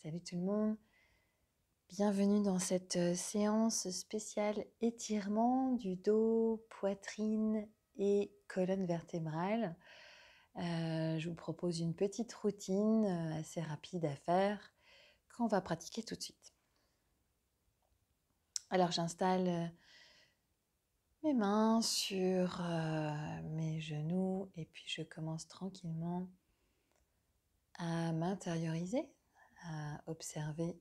Salut tout le monde, bienvenue dans cette séance spéciale étirement du dos, poitrine et colonne vertébrale. Je vous propose une petite routine assez rapide à faire qu'on va pratiquer tout de suite. Alors j'installe mes mains sur mes genoux et puis je commence tranquillement à m'intérioriser, à observer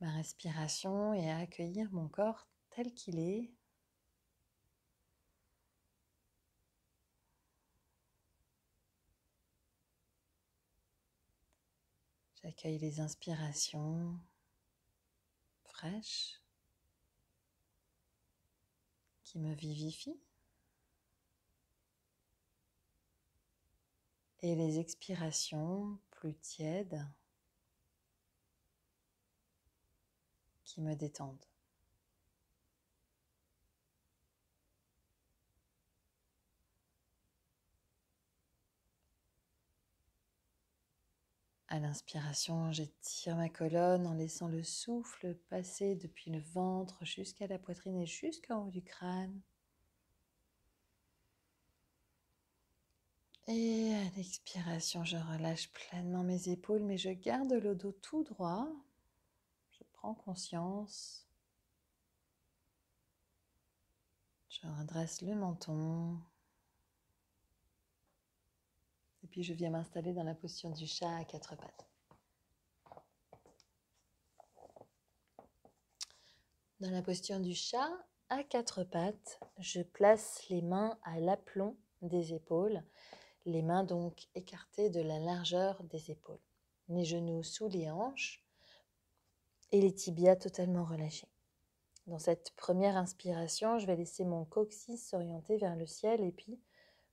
ma respiration et à accueillir mon corps tel qu'il est. J'accueille les inspirations fraîches qui me vivifient et les expirations plus tièdes qui me détendent. À l'inspiration, j'étire ma colonne en laissant le souffle passer depuis le ventre jusqu'à la poitrine et jusqu'en haut du crâne. Et à l'expiration, je relâche pleinement mes épaules, mais je garde le dos tout droit. Je prends conscience. Je redresse le menton. Et puis je viens m'installer dans la posture du chat à quatre pattes. Dans la posture du chat à quatre pattes, je place les mains à l'aplomb des épaules, les mains donc écartées de la largeur des épaules, les genoux sous les hanches et les tibias totalement relâchés. Dans cette première inspiration, je vais laisser mon coccyx s'orienter vers le ciel et puis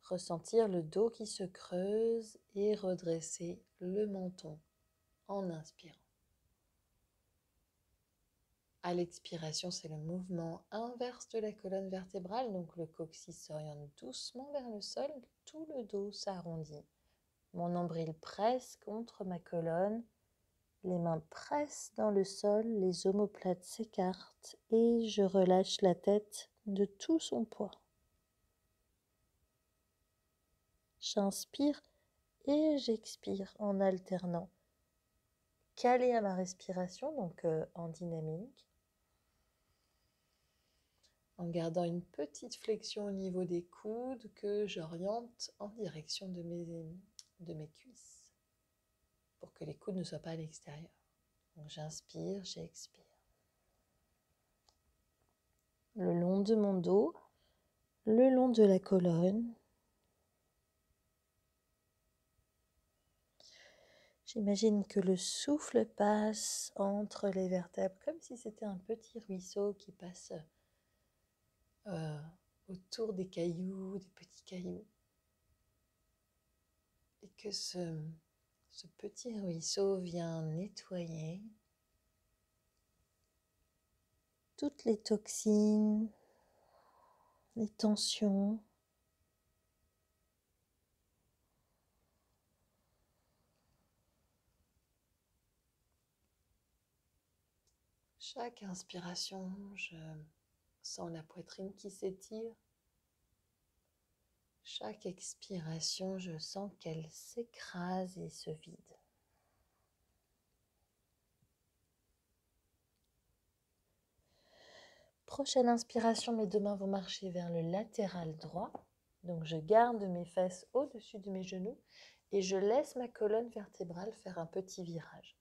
ressentir le dos qui se creuse et redresser le menton en inspirant. À l'expiration, c'est le mouvement inverse de la colonne vertébrale, donc le coccyx s'oriente doucement vers le sol, tout le dos s'arrondit. Mon nombril presse contre ma colonne, les mains pressent dans le sol, les omoplates s'écartent et je relâche la tête de tout son poids. J'inspire et j'expire en alternant. Calé à ma respiration, donc en dynamique, en gardant une petite flexion au niveau des coudes que j'oriente en direction de mes cuisses pour que les coudes ne soient pas à l'extérieur. Donc j'inspire, j'expire. Le long de mon dos, le long de la colonne. J'imagine que le souffle passe entre les vertèbres comme si c'était un petit ruisseau qui passe autour des cailloux, des petits cailloux. Et que ce petit ruisseau vient nettoyer toutes les toxines, les tensions. Chaque inspiration, je sens la poitrine qui s'étire. Chaque expiration, je sens qu'elle s'écrase et se vide. Prochaine inspiration, mes deux mains vont marcher vers le latéral droit. Donc je garde mes fesses au-dessus de mes genoux et je laisse ma colonne vertébrale faire un petit virage.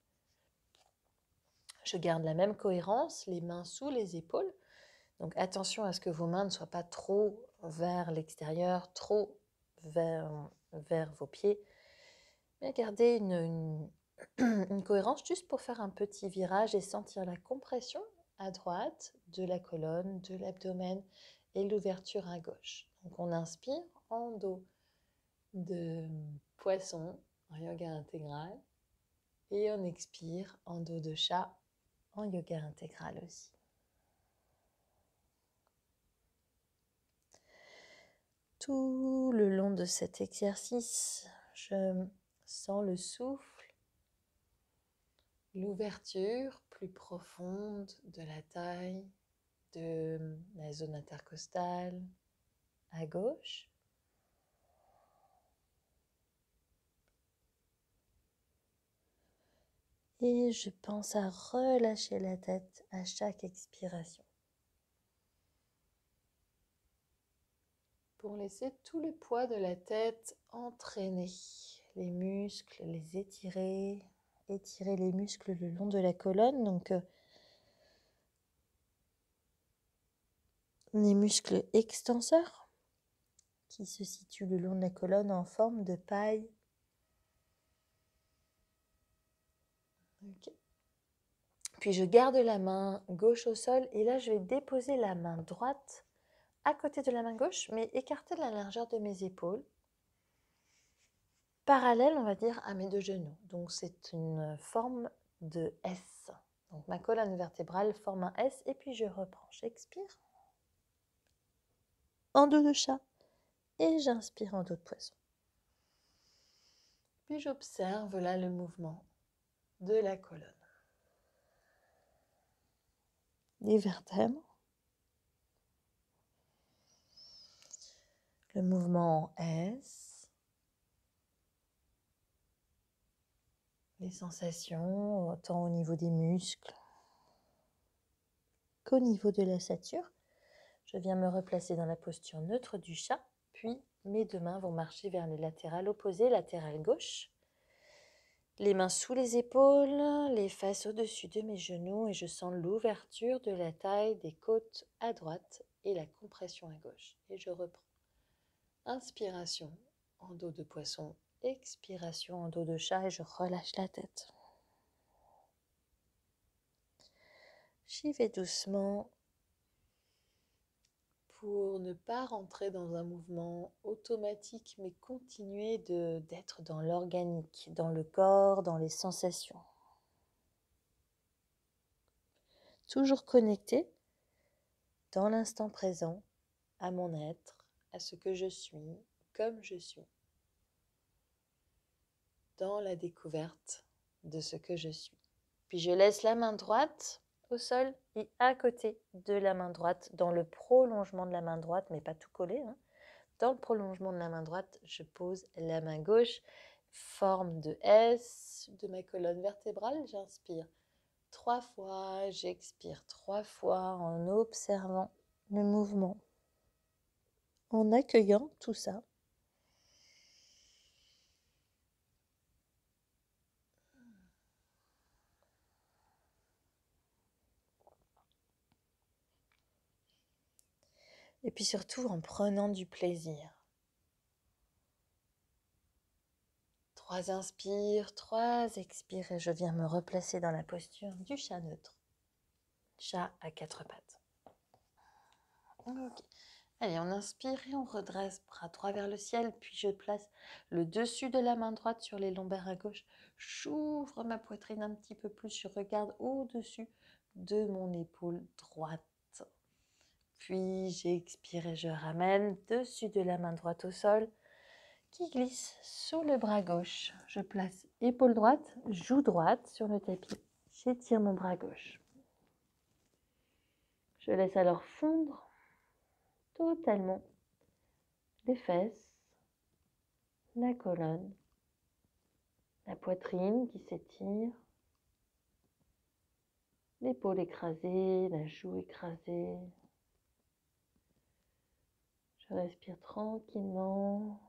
Je garde la même cohérence, les mains sous les épaules. Donc attention à ce que vos mains ne soient pas trop vers l'extérieur, trop vers vos pieds. Mais gardez une cohérence juste pour faire un petit virage et sentir la compression à droite de la colonne, de l'abdomen et l'ouverture à gauche. Donc on inspire en dos de poisson en yoga intégral et on expire en dos de chat en yoga intégral aussi. Tout le long de cet exercice, je sens le souffle l'ouverture plus profonde de la taille, de la zone intercostale à gauche. Et je pense à relâcher la tête à chaque expiration, pour laisser tout le poids de la tête entraîner les muscles, les étirer les muscles le long de la colonne, donc les muscles extenseurs qui se situent le long de la colonne en forme de paille. Okay. Puis je garde la main gauche au sol et là je vais déposer la main droite à côté de la main gauche, mais écartée de la largeur de mes épaules, parallèle, on va dire, à mes deux genoux. Donc c'est une forme de S. Donc ma colonne vertébrale forme un S et puis je reprends. J'expire en dos de chat et j'inspire en dos de poisson. Puis j'observe là le mouvement de la colonne, des vertèbres, le mouvement en S, les sensations autant au niveau des muscles qu'au niveau de l'ossature. Je viens me replacer dans la posture neutre du chat, puis mes deux mains vont marcher vers le latéral opposé, latéral gauche. Les mains sous les épaules, les fesses au-dessus de mes genoux et je sens l'ouverture de la taille des côtes à droite et la compression à gauche. Et je reprends. Inspiration en dos de poisson, expiration en dos de chat et je relâche la tête. J'y vais doucement pour ne pas rentrer dans un mouvement automatique, mais continuer d'être dans l'organique, dans le corps, dans les sensations. Toujours connecté dans l'instant présent, à mon être, à ce que je suis, comme je suis, dans la découverte de ce que je suis. Puis je laisse la main droite au sol et à côté de la main droite, dans le prolongement de la main droite, mais pas tout collé, hein. Dans le prolongement de la main droite, je pose la main gauche, forme de S de ma colonne vertébrale. J'inspire 3 fois, j'expire 3 fois en observant le mouvement, en accueillant tout ça. Et puis surtout en prenant du plaisir. 3 inspires, 3 expires et je viens me replacer dans la posture du chat neutre. Chat à 4 pattes. Ok. Allez, on inspire et on redresse, bras droit vers le ciel, puis je place le dessus de la main droite sur les lombaires à gauche. J'ouvre ma poitrine un petit peu plus, je regarde au-dessus de mon épaule droite. Puis j'expire et je ramène dessus de la main droite au sol, qui glisse sous le bras gauche. Je place épaule droite, joue droite sur le tapis. J'étire mon bras gauche. Je laisse alors fondre totalement les fesses, la colonne, la poitrine qui s'étire, l'épaule écrasée, la joue écrasée. Je respire tranquillement.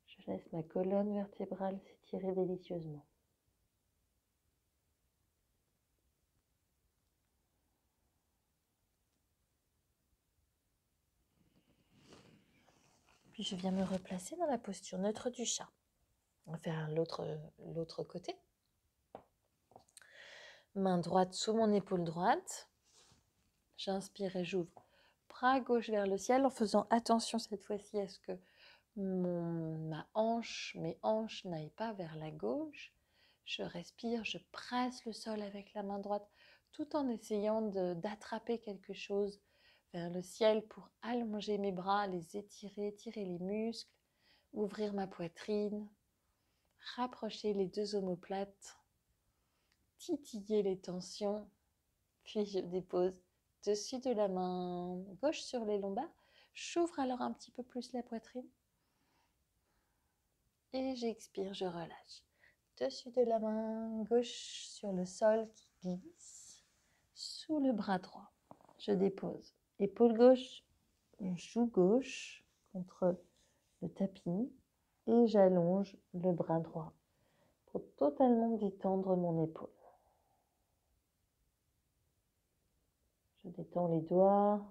Je laisse ma colonne vertébrale s'étirer délicieusement. Puis je viens me replacer dans la posture neutre du chat. On va faire l'autre côté. Main droite sous mon épaule droite. J'inspire et j'ouvre. Bras gauche vers le ciel en faisant attention cette fois-ci à ce que mes hanches n'aillent pas vers la gauche. Je respire, je presse le sol avec la main droite tout en essayant d'attraper quelque chose vers le ciel pour allonger mes bras, les étirer, étirer les muscles, ouvrir ma poitrine, rapprocher les deux omoplates, titiller les tensions, puis je dépose dessus de la main gauche sur les lombaires. J'ouvre alors un petit peu plus la poitrine. Et j'expire, je relâche. Dessus de la main gauche sur le sol qui glisse, sous le bras droit. Je dépose. Épaule gauche, joue gauche contre le tapis et j'allonge le bras droit pour totalement détendre mon épaule. Je détends les doigts,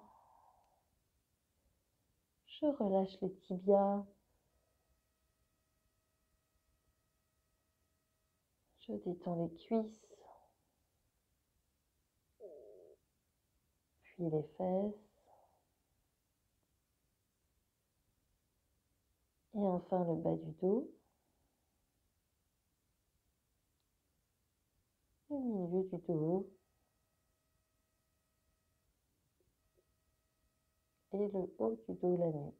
je relâche les tibias, je détends les cuisses, puis les fesses, et enfin le bas du dos, le milieu du dos, et le haut du dos, la nuque.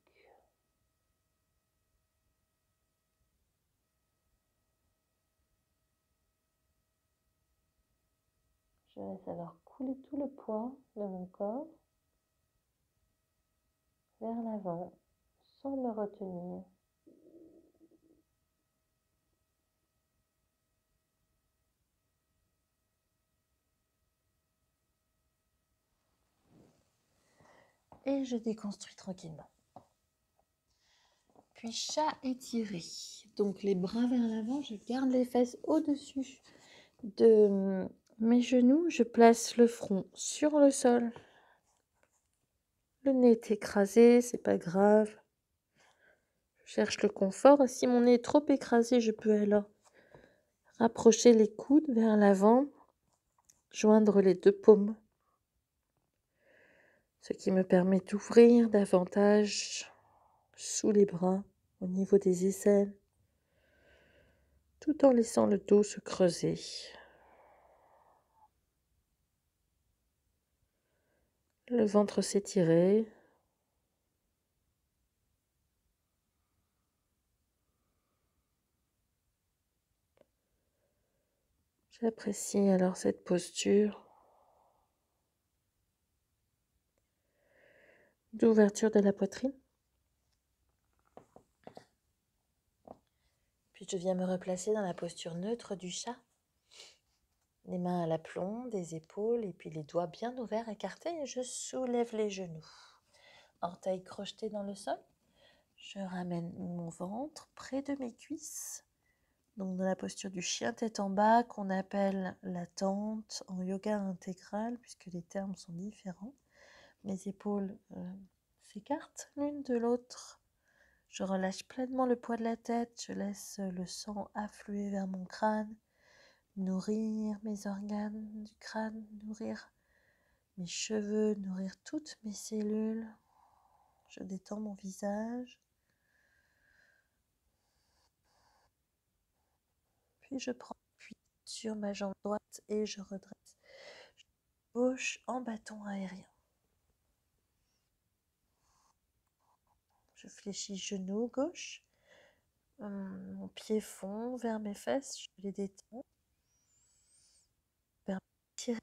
Je laisse alors couler tout le poids de mon corps vers l'avant sans me retenir. Et je déconstruis tranquillement. Puis chat étiré. Donc les bras vers l'avant, je garde les fesses au-dessus de mes genoux. Je place le front sur le sol. Le nez est écrasé, c'est pas grave. Je cherche le confort. Et si mon nez est trop écrasé, je peux alors rapprocher les coudes vers l'avant, joindre les deux paumes, ce qui me permet d'ouvrir davantage sous les bras, au niveau des aisselles, tout en laissant le dos se creuser. Le ventre s'étirer. J'apprécie alors cette posture d'ouverture de la poitrine. Puis je viens me replacer dans la posture neutre du chat. Les mains à l'aplomb des épaules et puis les doigts bien ouverts, écartés, et je soulève les genoux. Orteils crochetés dans le sol. Je ramène mon ventre près de mes cuisses. Donc dans la posture du chien tête en bas qu'on appelle la tente en yoga intégral puisque les termes sont différents. Mes épaules s'écartent l'une de l'autre. Je relâche pleinement le poids de la tête. Je laisse le sang affluer vers mon crâne, nourrir mes organes du crâne, nourrir mes cheveux, nourrir toutes mes cellules. Je détends mon visage. Puis je prends appui sur ma jambe droite et je redresse gauche en bâton aérien. Je fléchis genou gauche. Mon pied fond vers mes fesses. Je les détends. Tirer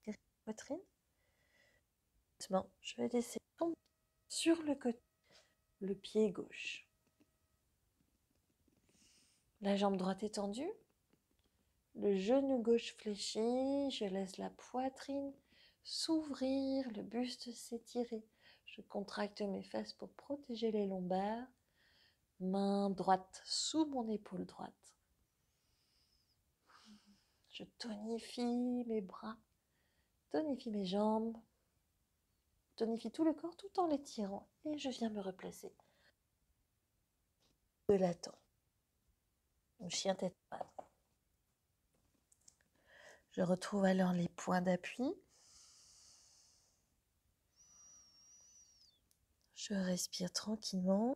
la poitrine. Maintenant, je vais laisser tomber sur le côté le pied gauche. La jambe droite étendue. Le genou gauche fléchi. Je laisse la poitrine s'ouvrir, le buste s'étirer. Je contracte mes fesses pour protéger les lombaires. Main droite sous mon épaule droite. Je tonifie mes bras, tonifie mes jambes, tonifie tout le corps tout en l'étirant. Et je viens me replacer de la tente. Mon chien tête patte. Je retrouve alors les points d'appui. Je respire tranquillement.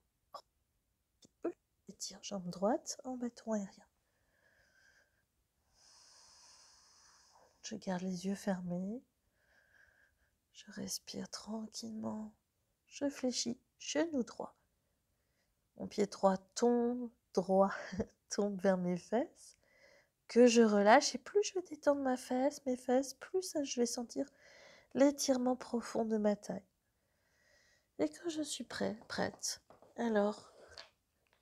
J'étire jambe droite en bâton aérien. Je garde les yeux fermés. Je respire tranquillement. Je fléchis genou droit. Mon pied droit tombe droit tombe vers mes fesses, que je relâche, et plus je vais détendre mes fesses, plus je vais sentir l'étirement profond de ma taille. Et quand je suis prête, alors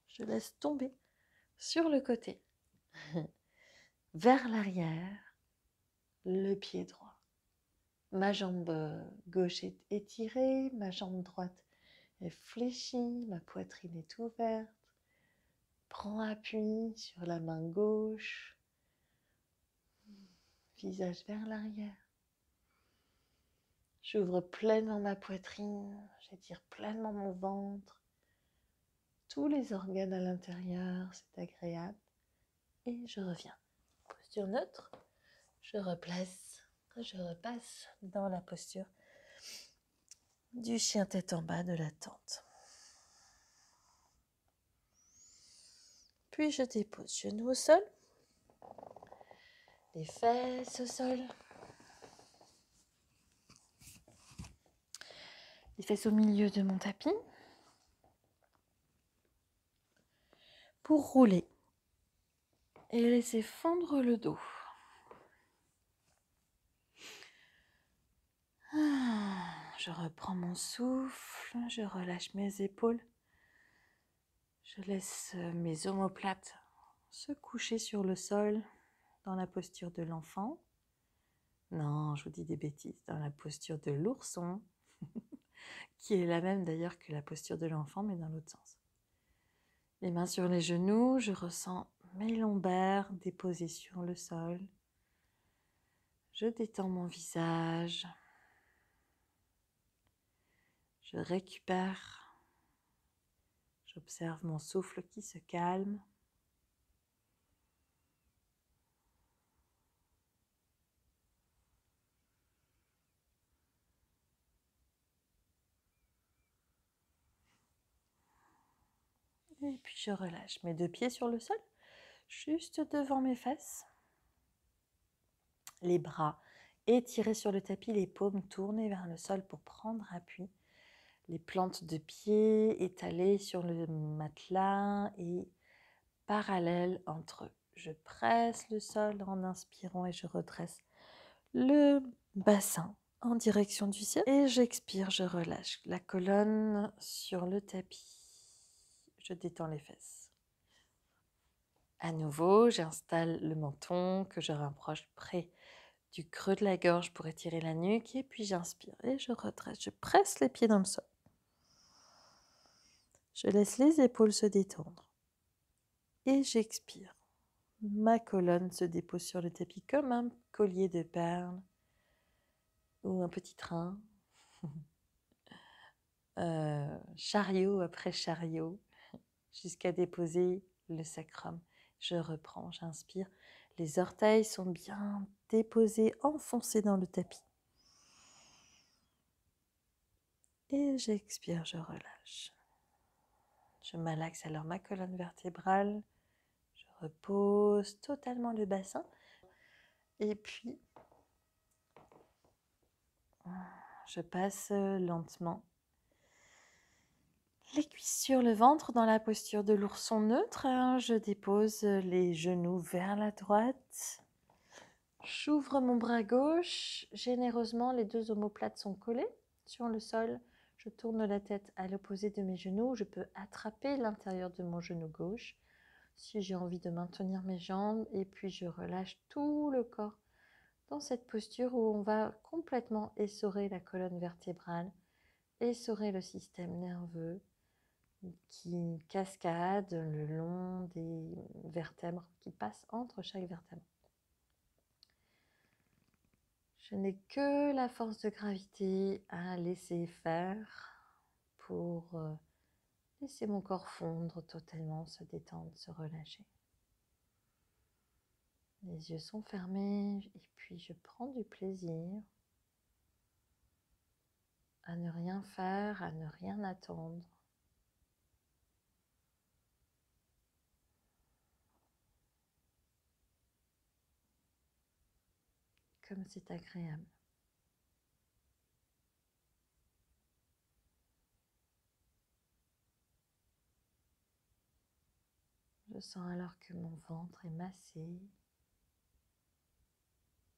je laisse tomber sur le côté, vers l'arrière, le pied droit. Ma jambe gauche est étirée, ma jambe droite est fléchie, ma poitrine est ouverte. Prends appui sur la main gauche, visage vers l'arrière. J'ouvre pleinement ma poitrine, j'étire pleinement mon ventre, tous les organes à l'intérieur, c'est agréable. Et je reviens. Posture neutre, je replace, je repasse dans la posture du chien tête en bas de la tente. Puis je dépose genoux au sol, les fesses au sol, les fesses au milieu de mon tapis, pour rouler et laisser fondre le dos. Je reprends mon souffle, je relâche mes épaules, je laisse mes omoplates se coucher sur le sol dans la posture de l'enfant. Non, je vous dis des bêtises, dans la posture de l'ourson, qui est la même d'ailleurs que la posture de l'enfant, mais dans l'autre sens. Les mains sur les genoux, je ressens mes lombaires déposés sur le sol. Je détends mon visage. Je récupère. J'observe mon souffle qui se calme. Et puis je relâche mes deux pieds sur le sol, juste devant mes fesses. Les bras étirés sur le tapis, les paumes tournées vers le sol pour prendre appui. Les plantes de pieds étalées sur le matelas et parallèles entre eux. Je presse le sol en inspirant et je redresse le bassin en direction du ciel. Et j'expire, je relâche la colonne sur le tapis. Je détends les fesses. À nouveau, j'installe le menton que je rapproche près du creux de la gorge pour étirer la nuque. Et puis j'inspire et je redresse. Je presse les pieds dans le sol. Je laisse les épaules se détendre. Et j'expire. Ma colonne se dépose sur le tapis comme un collier de perles ou un petit train. Chariot après chariot, jusqu'à déposer le sacrum. Je reprends, j'inspire. Les orteils sont bien déposés, enfoncés dans le tapis. Et j'expire, je relâche. Je malaxe alors ma colonne vertébrale. Je repose totalement le bassin. Et puis, je passe lentement les cuisses sur le ventre dans la posture de l'ourson neutre. Je dépose les genoux vers la droite. J'ouvre mon bras gauche. Généreusement, les deux omoplates sont collées sur le sol. Je tourne la tête à l'opposé de mes genoux. Je peux attraper l'intérieur de mon genou gauche si j'ai envie de maintenir mes jambes. Et puis, je relâche tout le corps dans cette posture où on va complètement essorer la colonne vertébrale, essorer le système nerveux qui cascade le long des vertèbres qui passent entre chaque vertèbre. Je n'ai que la force de gravité à laisser faire pour laisser mon corps fondre totalement, se détendre, se relâcher. Les yeux sont fermés et puis je prends du plaisir à ne rien faire, à ne rien attendre. Comme c'est agréable. Je Je sens alors que mon ventre est massé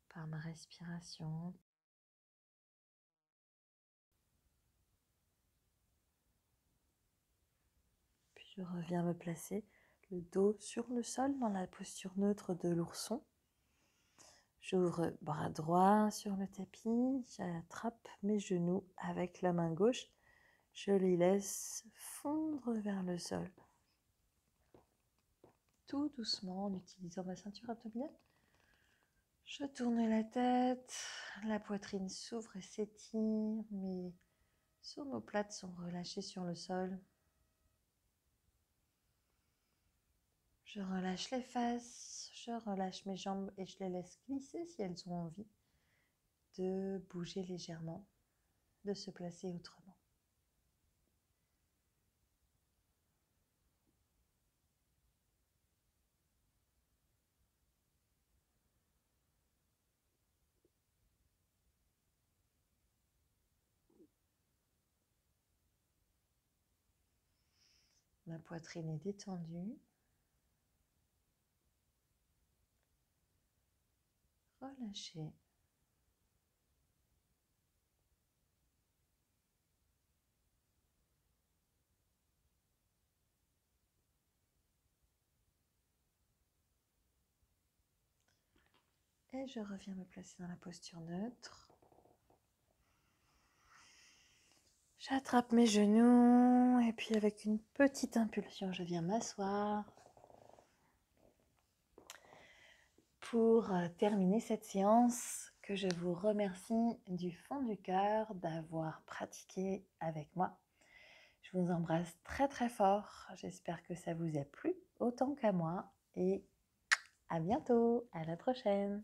par ma respiration. Puis je reviens me placer le dos sur le sol dans la posture neutre de l'ourson. J'ouvre bras droit sur le tapis, j'attrape mes genoux avec la main gauche, je les laisse fondre vers le sol. Tout doucement en utilisant ma ceinture abdominale. Je tourne la tête, la poitrine s'ouvre et s'étire, mes omoplates sont relâchées sur le sol. Je relâche les fesses, je relâche mes jambes et je les laisse glisser si elles ont envie de bouger légèrement, de se placer autrement. Ma poitrine est détendue. Relâchez. Et je reviens me placer dans la posture neutre. J'attrape mes genoux et puis avec une petite impulsion, je viens m'asseoir pour terminer cette séance que je vous remercie du fond du cœur d'avoir pratiqué avec moi. Je vous embrasse très très fort. J'espère que ça vous a plu autant qu'à moi et à bientôt, à la prochaine.